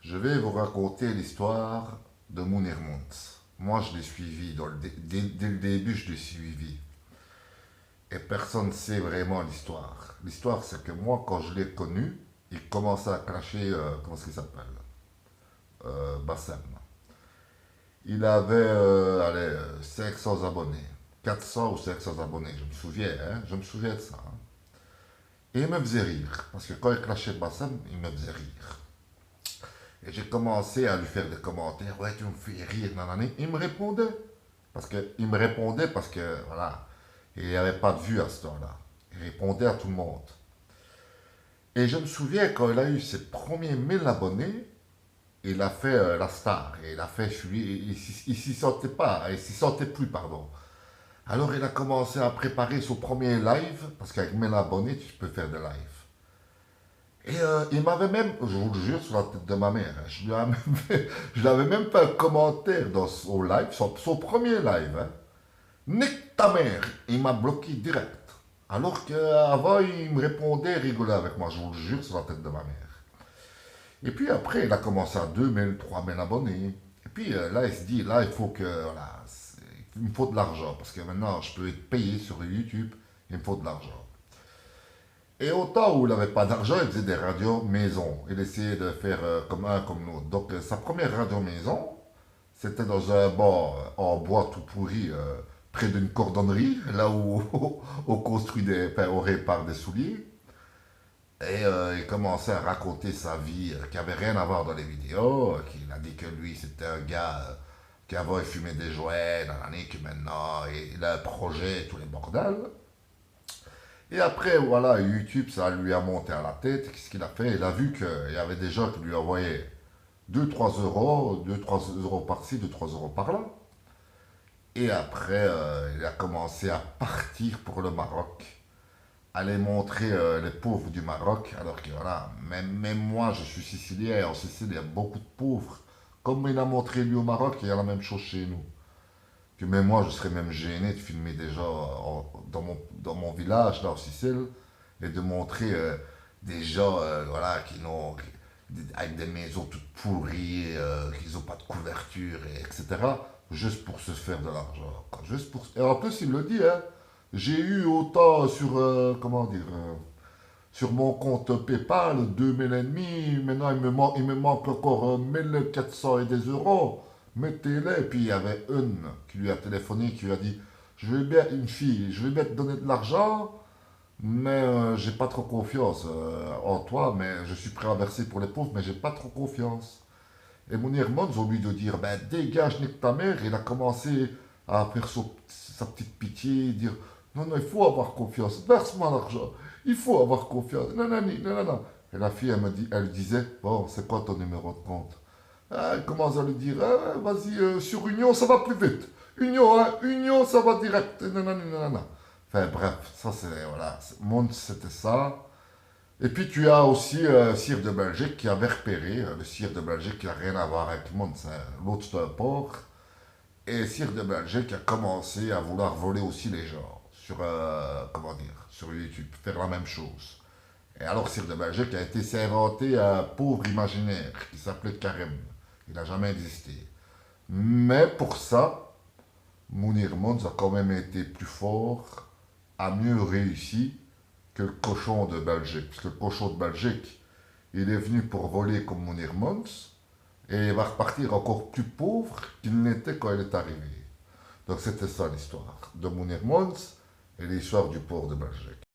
Je vais vous raconter l'histoire de Mounir Mountz. Moi, je l'ai suivi, dès le début, je l'ai suivi. Et personne ne sait vraiment l'histoire. L'histoire, c'est que moi, quand je l'ai connu, il commençait à clasher, comment est-ce qu'il s'appelle Bassem. Il avait, 500 abonnés. 400 ou 500 abonnés, je me souviens, hein, je me souviens de ça. Hein. Et il me faisait rire, parce que quand il clashait Bassem, il me faisait rire. Et j'ai commencé à lui faire des commentaires. Ouais, tu me fais rire, nanani. Il me répondait. Parce que, voilà, il n'y avait pas de vue à ce temps-là. Il répondait à tout le monde. Et je me souviens, quand il a eu ses premiers 1000 abonnés, il a fait la star. Et il a fait, il s'y sentait pas, il s'y sentait plus, pardon. Alors il a commencé à préparer son premier live, parce qu'avec 1000 abonnés, tu peux faire des lives. Et il m'avait même, je vous le jure, sur la tête de ma mère, hein, je lui avais même fait un commentaire dans son live, son premier live. Hein. Nique ta mère, il m'a bloqué direct. Alors qu'avant, il me répondait, rigolait avec moi, je vous le jure, sur la tête de ma mère. Et puis après, il a commencé à 2000, 3000 abonnés. Et puis là, il se dit, là, il faut que, voilà, il me faut de l'argent, parce que maintenant, je peux être payé sur YouTube, il me faut de l'argent. Et au temps où il n'avait pas d'argent, il faisait des radios maison. Il essayait de faire comme un comme l'autre. Donc sa première radio maison, c'était dans un bar en bois tout pourri, près d'une cordonnerie, là où on construit enfin, on répare des souliers. Et il commençait à raconter sa vie qui avait rien à voir dans les vidéos. Qu'il a dit que lui, c'était un gars qui avant il fumait des jouets, dans l'année que maintenant il a un projet, tous les bordels. Et après, voilà, YouTube, ça lui a monté à la tête. Qu'est-ce qu'il a fait? Il a vu qu'il y avait des gens qui lui envoyaient 2-3 euros, 2-3 euros par-ci, 2-3 euros par-là. Et après, il a commencé à partir pour le Maroc, aller montrer les pauvres du Maroc. Alors que voilà, même moi, je suis sicilien, et en Sicile, il y a beaucoup de pauvres. Comme il a montré lui au Maroc, il y a la même chose chez nous. Que même moi, je serais même gêné de filmer des gens dans mon village, là, en Sicile, et de montrer des gens, voilà, avec des maisons toutes pourries, qui n'ont pas de couverture, etc., juste pour se faire de l'argent. Et en plus, il le dit, hein, j'ai eu autant sur, comment dire, sur mon compte PayPal, 2000 et demi, maintenant il me manque encore 1400 et des euros. Mettez-les. Et puis il y avait une qui lui a téléphoné, qui lui a dit, je vais bien, une fille, je vais bien te donner de l'argent, mais j'ai pas trop confiance en toi, mais je suis prêt à verser pour les pauvres, mais j'ai pas trop confiance. Et Mounir Mons, au lieu de dire, ben dégage, nique ta mère, il a commencé à faire sa petite pitié, dire, non, non, il faut avoir confiance, verse-moi l'argent, il faut avoir confiance, non, non, non, non, non. Et la fille, elle disait, bon, c'est quoi ton numéro de compte? Ah, elle commence à lui dire, ah, vas-y, sur Union, ça va plus vite. Union, hein, Union, ça va direct. Non, non, non, non, non. Enfin, bref, ça c'est, voilà, Mons, c'était ça. Et puis tu as aussi Cire de Belgique qui avait repéré, le Cire de Belgique qui n'a rien à voir avec Mons, hein. L'autre c'est un porc. Et Cire de Belgique a commencé à vouloir voler aussi les gens sur, comment dire, sur YouTube, faire la même chose. Et alors Cire de Belgique a été s'est inventé un pauvre imaginaire qui s'appelait Karim. Il n'a jamais existé. Mais pour ça, Mounir Mons a quand même été plus fort, a mieux réussi que le cochon de Belgique. Parce que le cochon de Belgique, il est venu pour voler comme Mounir Mons, et il va repartir encore plus pauvre qu'il n'était quand il est arrivé. Donc c'était ça l'histoire de Mounir Mons et l'histoire du port de Belgique.